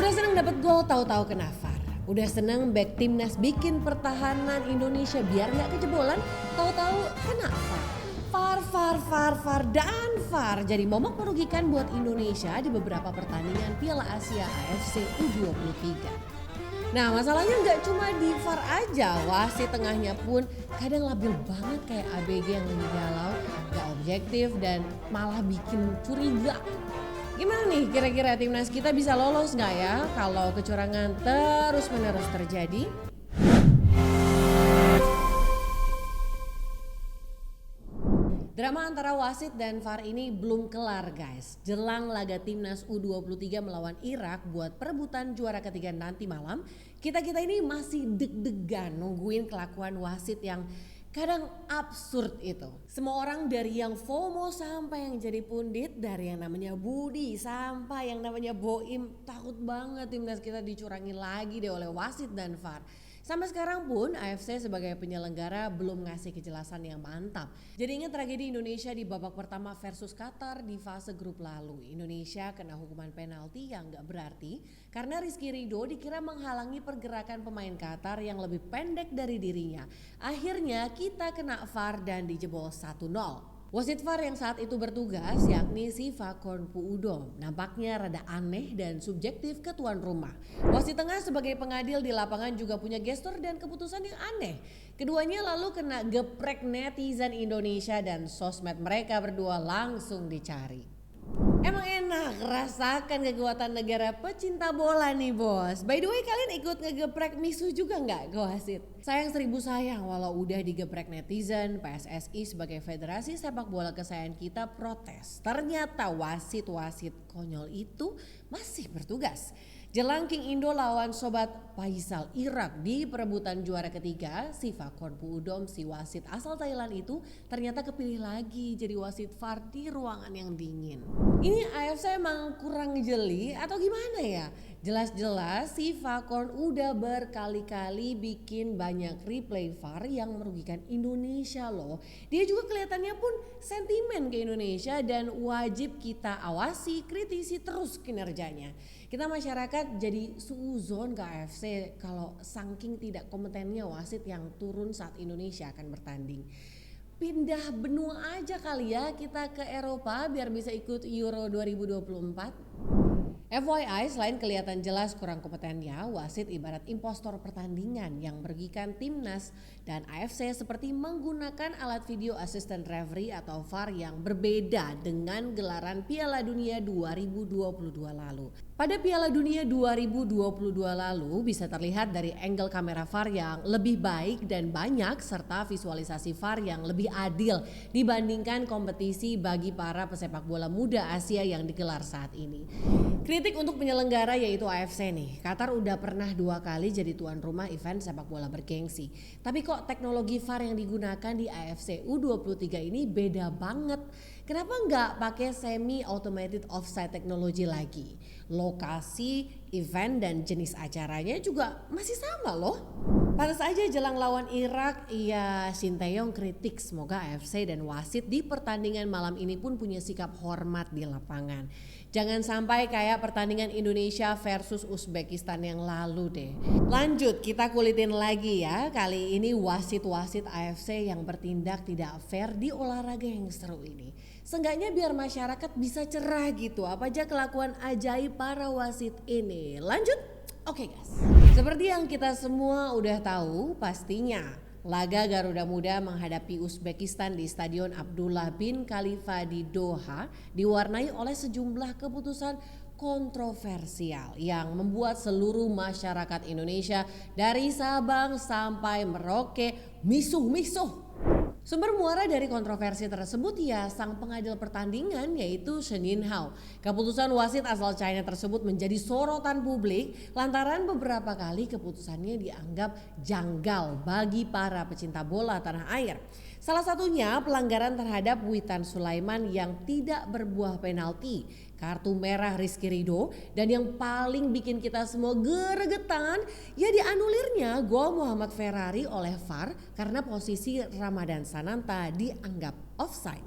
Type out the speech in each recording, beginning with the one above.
Udah seneng dapet gol tahu-tahu kena VAR. Udah seneng back timnas bikin pertahanan Indonesia biar nggak kejebolan, tahu-tahu kena VAR. VAR dan VAR jadi momok merugikan buat Indonesia di beberapa pertandingan Piala Asia AFC U23. Nah masalahnya nggak cuma di VAR aja, wasit tengahnya pun kadang labil banget kayak ABG yang lagi galau, gak objektif dan malah bikin curiga. Gimana nih kira-kira timnas kita bisa lolos gak ya kalau kecurangan terus-menerus terjadi? Drama antara wasit dan VAR ini belum kelar guys. Jelang laga timnas U23 melawan Irak buat perebutan juara ketiga nanti malam, kita-kita ini masih deg-degan nungguin kelakuan wasit yang kadang absurd itu. Semua orang dari yang FOMO sampai yang jadi pundit, dari yang namanya Budi sampai yang namanya Boim, takut banget timnas kita dicurangi lagi deh oleh wasit dan VAR. Sampai sekarang pun AFC sebagai penyelenggara belum ngasih kejelasan yang mantap. Jadi ingat tragedi Indonesia di babak pertama versus Qatar di fase grup lalu. Indonesia kena hukuman penalti yang gak berarti karena Rizky Ridho dikira menghalangi pergerakan pemain Qatar yang lebih pendek dari dirinya. Akhirnya kita kena VAR dan dijebol 1-0. Wasit VAR yang saat itu bertugas yakni si Fakon Puudom nampaknya rada aneh dan subjektif ke tuan rumah. Wasit tengah sebagai pengadil di lapangan juga punya gestur dan keputusan yang aneh. Keduanya lalu kena geprek netizen Indonesia dan sosmed mereka berdua langsung dicari. Emang enak rasakan kekuatan negara pecinta bola nih bos. By the way kalian ikut ngegeprek misuh juga nggak ke wasit? Sayang seribu sayang walau udah digeprek netizen, PSSI sebagai federasi sepak bola kesayangan kita protes. Ternyata wasit-wasit konyol itu masih bertugas. Jelang King Indo lawan Sobat Faisal Irak di perebutan juara ketiga, si Fakon Puudom si wasit asal Thailand itu ternyata kepilih lagi jadi wasit VAR di ruangan yang dingin. Ini AFC emang kurang jeli atau gimana ya? Jelas-jelas si Fakon udah berkali-kali bikin banyak replay VAR yang merugikan Indonesia loh. Dia juga kelihatannya pun sentimen ke Indonesia dan wajib kita awasi, kritisi terus kinerjanya. Kita masyarakat jadi suuzon ke AFC kalau saking tidak kompetennya wasit yang turun saat Indonesia akan bertanding. Pindah benua aja kali ya kita ke Eropa biar bisa ikut Euro 2024. FYI selain kelihatan jelas kurang kompetennya, wasit ibarat impostor pertandingan yang merugikan timnas dan AFC seperti menggunakan alat video assistant referee atau VAR yang berbeda dengan gelaran Piala Dunia 2022 lalu. Pada Piala Dunia 2022 lalu bisa terlihat dari angle kamera VAR yang lebih baik dan banyak serta visualisasi VAR yang lebih adil dibandingkan kompetisi bagi para pesepak bola muda Asia yang digelar saat ini. Kritik untuk penyelenggara yaitu AFC nih. Qatar udah pernah 2 kali jadi tuan rumah event sepak bola bergengsi. Tapi kok teknologi VAR yang digunakan di AFC U23 ini beda banget. Kenapa nggak pakai semi automated offside teknologi lagi? Lokasi, event dan jenis acaranya juga masih sama loh. Pantas aja jelang lawan Irak, Sinteyong kritik semoga AFC dan wasit di pertandingan malam ini pun punya sikap hormat di lapangan. Jangan sampai kayak pertandingan Indonesia versus Uzbekistan yang lalu deh. Lanjut kita kulitin lagi ya, kali ini wasit-wasit AFC yang bertindak tidak fair di olahraga yang seru ini. Seenggaknya biar masyarakat bisa cerah gitu apa aja kelakuan ajaib para wasit ini. Lanjut? Oke guys. Seperti yang kita semua udah tahu pastinya laga Garuda Muda menghadapi Uzbekistan di Stadion Abdullah bin Khalifa di Doha diwarnai oleh sejumlah keputusan kontroversial yang membuat seluruh masyarakat Indonesia dari Sabang sampai Merauke misuh-misuh. Sumber muara dari kontroversi tersebut ya sang pengadil pertandingan yaitu Shen Yinhao. Keputusan wasit asal China tersebut menjadi sorotan publik lantaran beberapa kali keputusannya dianggap janggal bagi para pecinta bola tanah air. Salah satunya pelanggaran terhadap Witan Sulaiman yang tidak berbuah penalti, kartu merah Rizky Ridho, dan yang paling bikin kita semua geregetan ya dianulirnya gol Muhammad Ferrari oleh VAR karena posisi Ramadan Sananta dianggap offside.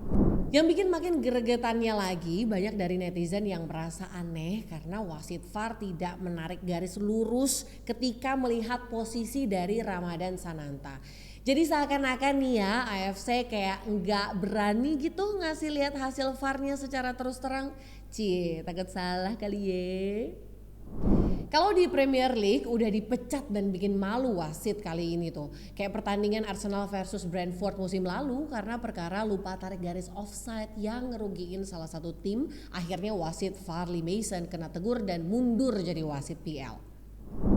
Yang bikin makin gregetannya lagi, banyak dari netizen yang merasa aneh karena wasit VAR tidak menarik garis lurus ketika melihat posisi dari Ramadan Sananta. Jadi seakan-akan nih ya AFC kayak nggak berani gitu ngasih lihat hasil VAR-nya secara terus terang. Cie, takut salah kali ya. Kalau di Premier League udah dipecat dan bikin malu wasit kali ini tuh. Kayak pertandingan Arsenal versus Brentford musim lalu karena perkara lupa tarik garis offside yang ngerugiin salah satu tim. Akhirnya wasit Farley Mason kena tegur dan mundur jadi wasit PL.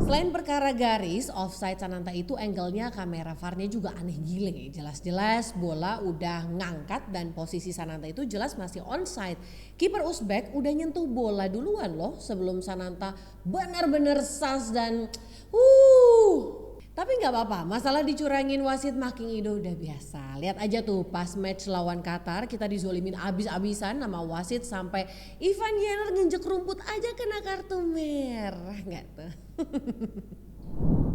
Selain perkara garis, offside Sananta itu angle-nya kamera VAR-nya juga aneh gile. Jelas-jelas bola udah ngangkat dan posisi Sananta itu jelas masih onside. Kiper Uzbek udah nyentuh bola duluan loh sebelum Sananta benar-benar sas dan Tapi nggak apa-apa, masalah dicurangin wasit making Indo udah biasa. Lihat aja tuh pas match lawan Qatar kita dizolimin abis-abisan sama wasit sampai Ivan Jenner nginjek rumput aja kena kartu merah nggak tuh.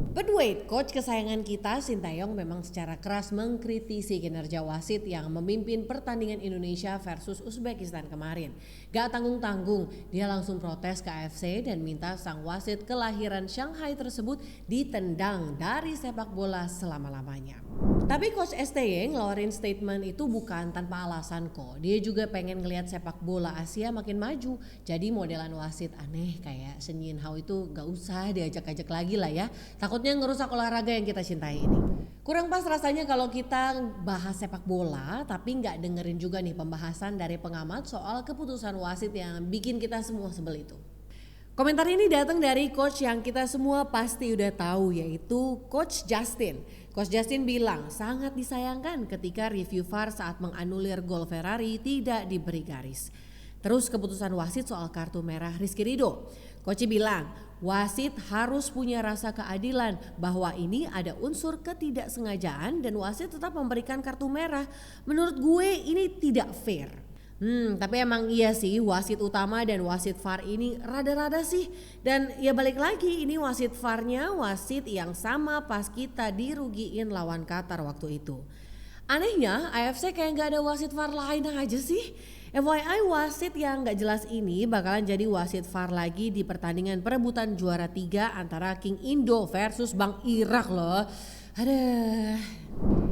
But wait, coach kesayangan kita Sintayong memang secara keras mengkritisi kinerja wasit yang memimpin pertandingan Indonesia versus Uzbekistan kemarin. Gak tanggung-tanggung, dia langsung protes ke AFC dan minta sang wasit kelahiran Shanghai tersebut ditendang dari sepak bola selama-lamanya. Tapi Coach STY ngeluarin statement itu bukan tanpa alasan kok. Dia juga pengen ngelihat sepak bola Asia makin maju. Jadi modelan wasit aneh kayak Shen Yinhao itu gak usah diajak-ajak lagi lah ya. Takutnya ngerusak olahraga yang kita cintai ini. Kurang pas rasanya kalau kita bahas sepak bola tapi gak dengerin juga nih pembahasan dari pengamat soal keputusan wasit yang bikin kita semua sebel itu. Komentar ini datang dari coach yang kita semua pasti udah tahu yaitu Coach Justin. Coach Justin bilang sangat disayangkan ketika review VAR saat menganulir gol Ferrari tidak diberi garis. Terus keputusan wasit soal kartu merah Rizky Ridho. Coach bilang wasit harus punya rasa keadilan bahwa ini ada unsur ketidaksengajaan dan wasit tetap memberikan kartu merah. Menurut gue ini tidak fair. Tapi emang iya sih wasit utama dan wasit VAR ini rada-rada sih. Dan ya balik lagi ini wasit VAR-nya wasit yang sama pas kita dirugiin lawan Qatar waktu itu. Anehnya AFC kayak gak ada wasit VAR lain aja sih. FYI wasit yang gak jelas ini bakalan jadi wasit VAR lagi di pertandingan perebutan juara 3 antara King Indo versus Bang Irak loh. Aduh.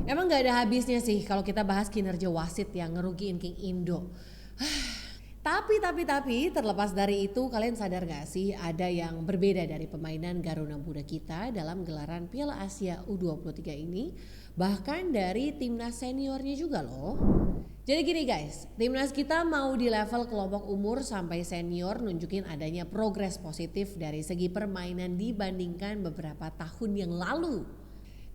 Emang gak ada habisnya sih kalau kita bahas kinerja wasit yang ngerugiin King Indo. Tapi terlepas dari itu kalian sadar gak sih ada yang berbeda dari permainan Garuda Muda kita dalam gelaran Piala Asia U23 ini. Bahkan dari timnas seniornya juga loh. Jadi gini guys, timnas kita mau di level kelompok umur sampai senior nunjukin adanya progres positif dari segi permainan dibandingkan beberapa tahun yang lalu.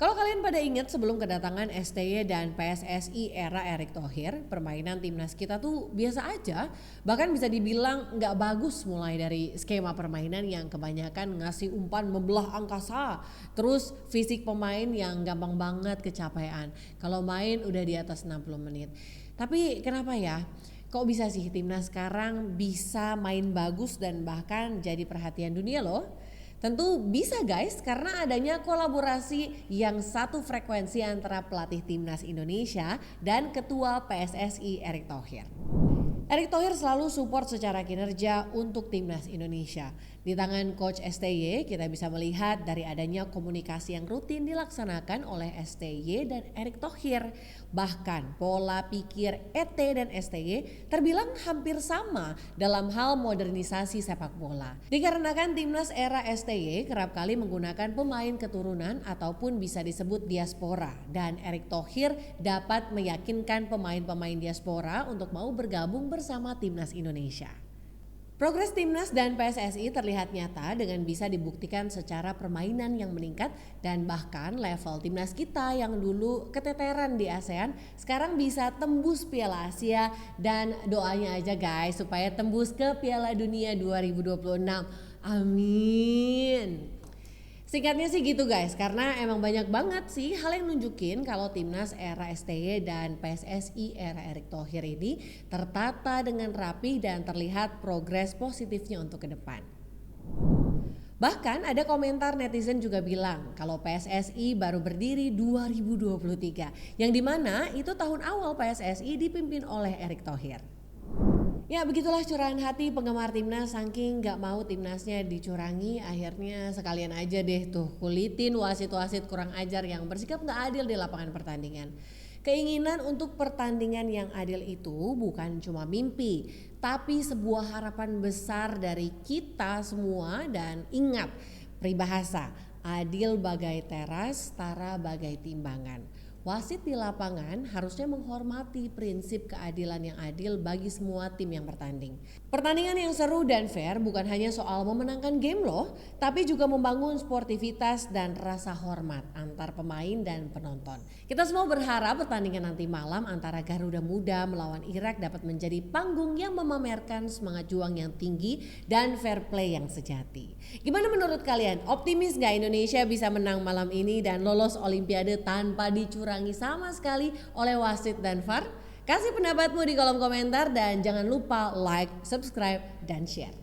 Kalau kalian pada ingat sebelum kedatangan STY dan PSSI era Erick Thohir, permainan timnas kita tuh biasa aja. Bahkan bisa dibilang nggak bagus mulai dari skema permainan yang kebanyakan ngasih umpan membelah angkasa. Terus fisik pemain yang gampang banget kecapean. Kalau main udah di atas 60 menit. Tapi kenapa ya? Kok bisa sih timnas sekarang bisa main bagus dan bahkan jadi perhatian dunia loh? Tentu bisa guys karena adanya kolaborasi yang satu frekuensi antara pelatih timnas Indonesia dan ketua PSSI Erick Thohir. Erick Thohir selalu support secara kinerja untuk timnas Indonesia. Di tangan Coach STY kita bisa melihat dari adanya komunikasi yang rutin dilaksanakan oleh STY dan Erick Thohir. Bahkan pola pikir ET dan STY terbilang hampir sama dalam hal modernisasi sepak bola. Dikarenakan timnas era STY kerap kali menggunakan pemain keturunan ataupun bisa disebut diaspora. Dan Erick Thohir dapat meyakinkan pemain-pemain diaspora untuk mau bergabung bersama timnas Indonesia. Progres timnas dan PSSI terlihat nyata dengan bisa dibuktikan secara permainan yang meningkat dan bahkan level timnas kita yang dulu keteteran di ASEAN sekarang bisa tembus Piala Asia dan doanya aja guys supaya tembus ke Piala Dunia 2026. Amin. Singkatnya sih gitu guys, karena emang banyak banget sih hal yang nunjukin kalau timnas era STY dan PSSI era Erick Thohir ini tertata dengan rapi dan terlihat progres positifnya untuk ke depan. Bahkan ada komentar netizen juga bilang kalau PSSI baru berdiri 2023, yang dimana itu tahun awal PSSI dipimpin oleh Erick Thohir. Ya begitulah curahan hati penggemar timnas, saking gak mau timnasnya dicurangi, akhirnya sekalian aja deh tuh kulitin wasit-wasit kurang ajar yang bersikap gak adil di lapangan pertandingan. Keinginan untuk pertandingan yang adil itu bukan cuma mimpi, tapi sebuah harapan besar dari kita semua. Dan ingat peribahasa, adil bagai teras, tara bagai timbangan. Wasit di lapangan harusnya menghormati prinsip keadilan yang adil bagi semua tim yang bertanding. Pertandingan yang seru dan fair bukan hanya soal memenangkan game loh, tapi juga membangun sportivitas dan rasa hormat antar pemain dan penonton. Kita semua berharap pertandingan nanti malam antara Garuda Muda melawan Irak dapat menjadi panggung yang memamerkan semangat juang yang tinggi dan fair play yang sejati. Gimana menurut kalian? Optimis gak Indonesia bisa menang malam ini dan lolos Olimpiade tanpa dicurangi sama sekali oleh wasit dan VAR? Kasih pendapatmu di kolom komentar dan jangan lupa like, subscribe, dan share.